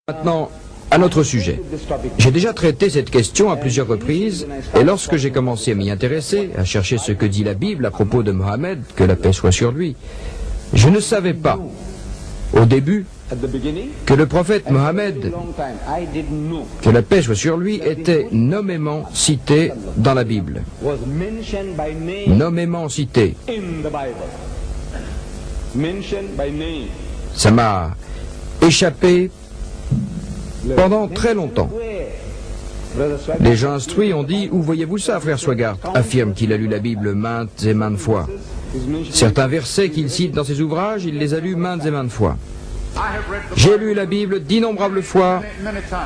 Maintenant, à notre sujet. J'ai déjà traité cette question à plusieurs reprises, et lorsque j'ai commencé à m'y intéresser, à chercher ce que dit la Bible à propos de Mohammed, que la paix soit sur lui, je ne savais pas, au début, que le prophète Mohammed, que la paix soit sur lui, était nommément cité dans la Bible. Nommément cité. Ça m'a échappé pendant très longtemps. Les gens instruits ont dit « Où voyez-vous ça, frère Swagart ?» affirme qu'il a lu la Bible maintes et maintes fois. Certains versets qu'il cite dans ses ouvrages, il les a lus maintes et maintes fois. J'ai lu la Bible d'innombrables fois,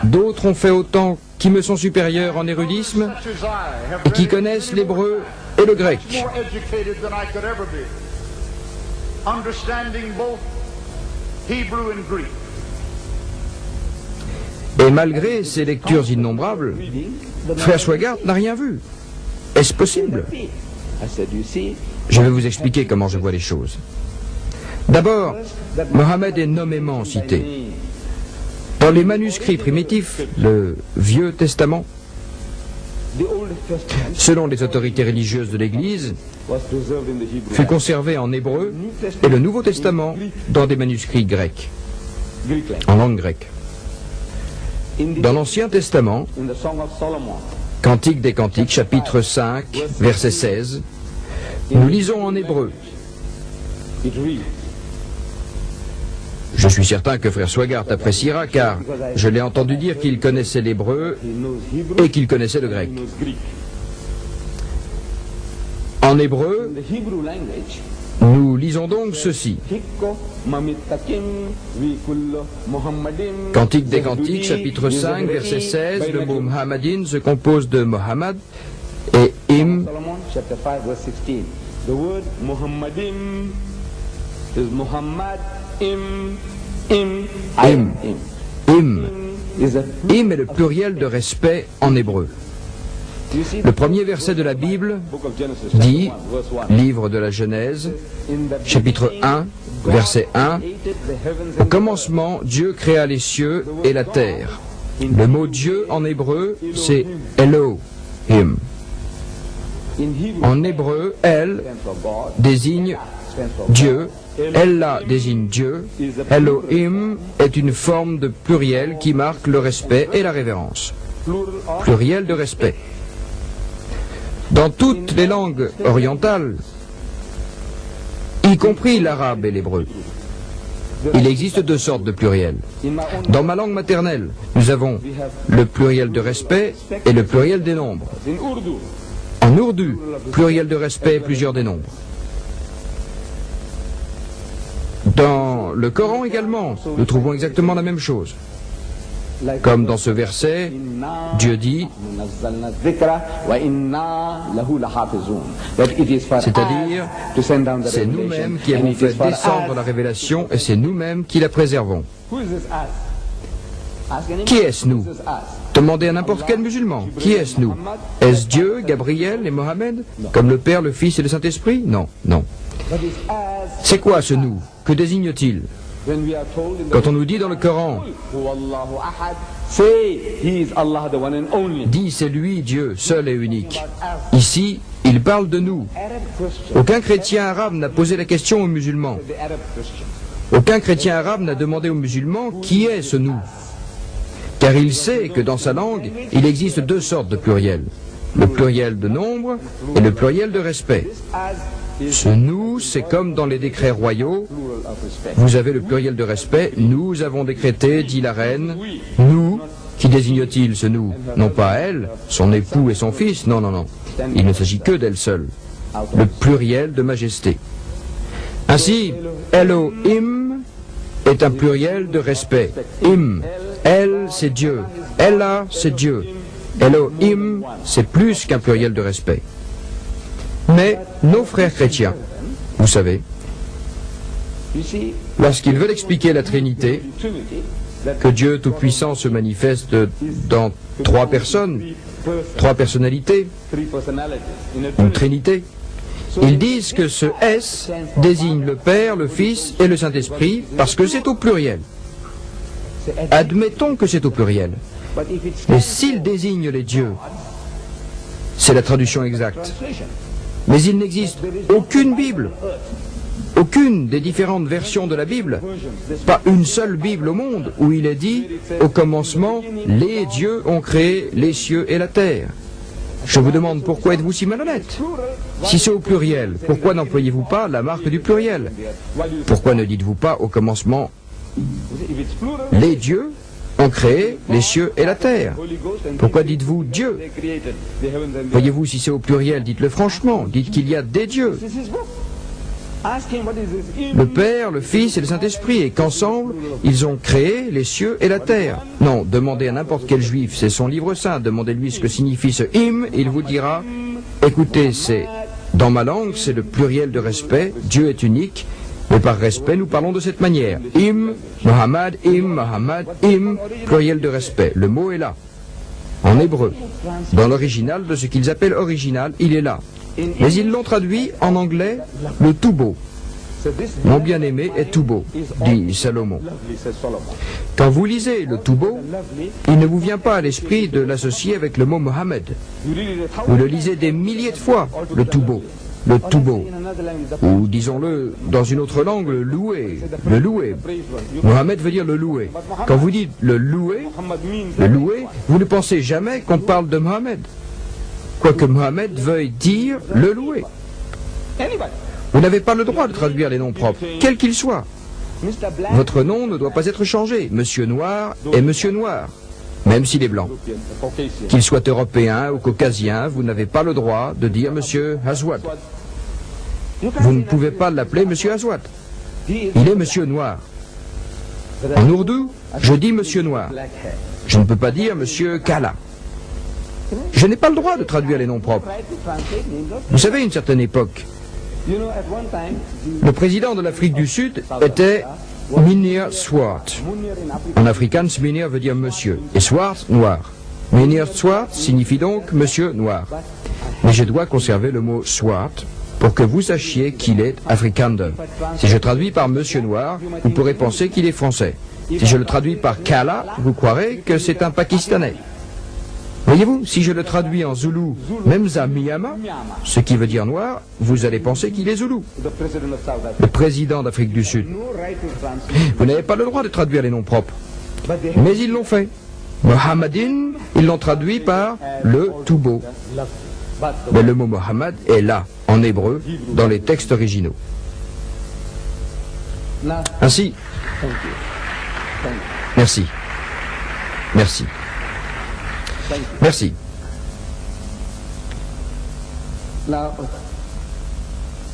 d'autres ont fait autant qui me sont supérieurs en érudisme et qui connaissent l'hébreu et le grec. Et malgré ces lectures innombrables, frère Swagart n'a rien vu. Est-ce possible? Je vais vous expliquer comment je vois les choses. D'abord, Mohammed est nommément cité. Dans les manuscrits primitifs, le Vieux Testament, selon les autorités religieuses de l'Église, fut conservé en hébreu et le Nouveau Testament dans des manuscrits grecs, en langue grecque. Dans l'Ancien Testament, Cantique des Cantiques, chapitre 5, verset 16, nous lisons en hébreu. Je suis certain que frère Swagart appréciera, car je l'ai entendu dire qu'il connaissait l'hébreu et qu'il connaissait le grec. En hébreu, nous lisons donc ceci. Cantique des Cantiques, chapitre 5, verset 16, le mot Muhammadin se compose de Mohammed et Im. Im est le pluriel de respect en hébreu. Le premier verset de la Bible dit, livre de la Genèse, chapitre 1, verset 1, au commencement, Dieu créa les cieux et la terre. Le mot Dieu en hébreu, c'est Elohim. En hébreu, El désigne Dieu, Allah désigne Dieu, Elohim est une forme de pluriel qui marque le respect et la révérence. Pluriel de respect. Dans toutes les langues orientales, y compris l'arabe et l'hébreu, il existe deux sortes de pluriels. Dans ma langue maternelle, nous avons le pluriel de respect et le pluriel des nombres. En ourdou, pluriel de respect et plusieurs des nombres. Dans le Coran également, nous trouvons exactement la même chose. Comme dans ce verset, Dieu dit, c'est-à-dire, c'est nous-mêmes qui avons fait descendre la révélation et c'est nous-mêmes qui la préservons. Qui est-ce nous? Demandez à n'importe quel musulman. Qui est-ce nous? Est-ce Dieu, Gabriel et Mohammed? Comme le Père, le Fils et le Saint-Esprit? Non, non. C'est quoi ce nous? Que désigne-t-il? Quand on nous dit dans le Coran, dit c'est lui Dieu, seul et unique. Ici, il parle de nous. Aucun chrétien arabe n'a posé la question aux musulmans. Aucun chrétien arabe n'a demandé aux musulmans qui est ce nous. Car il sait que dans sa langue, il existe deux sortes de pluriels. Le pluriel de nombre et le pluriel de respect. Ce nous, c'est comme dans les décrets royaux. Vous avez le pluriel de respect. Nous avons décrété, dit la reine. Nous, qui désigne-t-il ce nous? Non pas elle, son époux et son fils. Non, non, non. Il ne s'agit que d'elle seule. Le pluriel de majesté. Ainsi, Elohim est un pluriel de respect. Im, elle, c'est Dieu. Allah, c'est Dieu. Elohim, c'est plus qu'un pluriel de respect. Mais nos frères chrétiens, vous savez, lorsqu'ils veulent expliquer la Trinité, que Dieu Tout-Puissant se manifeste dans trois personnes, trois personnalités, une Trinité, ils disent que ce S désigne le Père, le Fils et le Saint-Esprit parce que c'est au pluriel. Admettons que c'est au pluriel. Mais s'il désigne les dieux, c'est la traduction exacte. Mais il n'existe aucune Bible, aucune des différentes versions de la Bible, pas une seule Bible au monde où il est dit « Au commencement, les dieux ont créé les cieux et la terre ». Je vous demande pourquoi êtes-vous si malhonnête? Si c'est au pluriel, pourquoi n'employez-vous pas la marque du pluriel? Pourquoi ne dites-vous pas au commencement « Les dieux ont créé les cieux et la terre ». Pourquoi dites-vous Dieu? Voyez-vous, si c'est au pluriel, dites-le franchement, dites qu'il y a des dieux. Le Père, le Fils et le Saint-Esprit, et qu'ensemble, ils ont créé les cieux et la terre. Non, demandez à n'importe quel juif, c'est son livre saint, demandez-lui ce que signifie ce hymne, il vous dira, écoutez, c'est, dans ma langue, c'est le pluriel de respect, Dieu est unique, mais par respect, nous parlons de cette manière. Hymne, Mohammed, hymne, pluriel de respect. Le mot est là, en hébreu. Dans l'original de ce qu'ils appellent original, il est là. Mais ils l'ont traduit en anglais, le tout beau. Mon bien-aimé est tout beau, dit Salomon. Quand vous lisez le tout beau, il ne vous vient pas à l'esprit de l'associer avec le mot Mohammed. Vous le lisez des milliers de fois, le tout beau. Le tout beau, ou disons-le dans une autre langue, le loué, le loué. Mohammed veut dire le loué. Quand vous dites le loué, vous ne pensez jamais qu'on parle de Mohammed. Quoique Mohammed veuille dire le loué. Vous n'avez pas le droit de traduire les noms propres, quels qu'ils soient. Votre nom ne doit pas être changé. Monsieur Noir est Monsieur Noir, même s'il est blanc. Qu'il soit européen ou caucasien, vous n'avez pas le droit de dire Monsieur Aswad. Vous ne pouvez pas l'appeler Monsieur Aswad. Il est Monsieur Noir. En ourdou, je dis Monsieur Noir. Je ne peux pas dire Monsieur Kala. Je n'ai pas le droit de traduire les noms propres. Vous savez, à une certaine époque, le président de l'Afrique du Sud était Mynheer Swart. En afrikaans, Mynheer veut dire monsieur, et Swart, noir. Mynheer Swart signifie donc monsieur noir. Mais je dois conserver le mot Swart pour que vous sachiez qu'il est Afrikaner. Si je traduis par monsieur noir, vous pourrez penser qu'il est français. Si je le traduis par Kala, vous croirez que c'est un Pakistanais. Voyez-vous, si je le traduis en zoulou, Memza Miyama, ce qui veut dire noir, vous allez penser qu'il est zoulou. Le président d'Afrique du Sud. Vous n'avez pas le droit de traduire les noms propres. Mais ils l'ont fait. Mohammedin, ils l'ont traduit par le tout beau. Mais le mot Mohammed est là, en hébreu, dans les textes originaux. Ainsi, merci. Merci. Merci.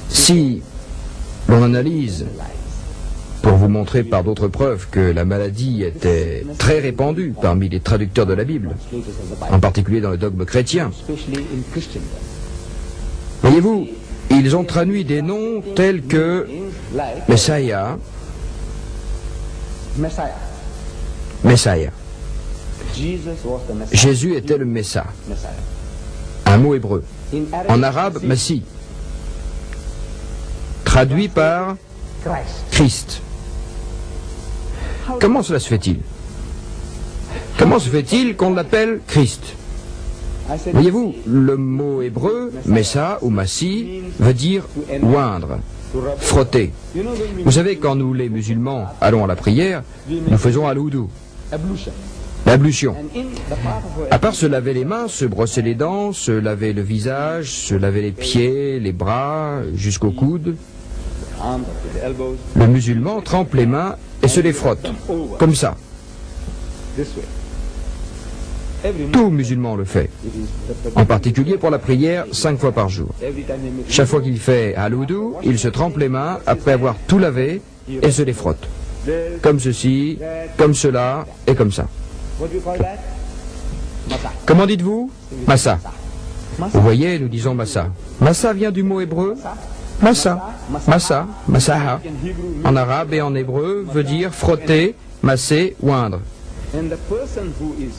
Si l'on analyse, pour vous montrer par d'autres preuves que la maladie était très répandue parmi les traducteurs de la Bible, en particulier dans le dogme chrétien, voyez-vous, ils ont traduit des noms tels que Messiah, Messiah. Jésus était le Messa, un mot hébreu. En arabe, Messie, traduit par Christ. Comment cela se fait-il? Comment se fait-il qu'on l'appelle Christ? Voyez-vous, le mot hébreu, Messa ou Massi, veut dire oindre, frotter. Vous savez, quand nous, les musulmans, allons à la prière, nous faisons al-wudu, l'ablution. À part se laver les mains, se brosser les dents, se laver le visage, se laver les pieds, les bras, jusqu'au coude, le musulman trempe les mains et se les frotte, comme ça. Tout musulman le fait, en particulier pour la prière 5 fois par jour. Chaque fois qu'il fait al-wudu, il se trempe les mains après avoir tout lavé et se les frotte. Comme ceci, comme cela et comme ça. Comment dites-vous? Massa. Vous voyez, nous disons Massa. Massa vient du mot hébreu Massa. Massa, Massaha, en arabe et en hébreu, veut dire frotter, masser, oindre.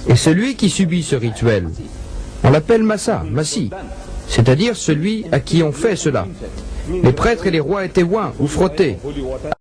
Et celui qui subit ce rituel, on l'appelle Massa, Massi, c'est-à-dire celui à qui on fait cela. Les prêtres et les rois étaient oints ou frottés.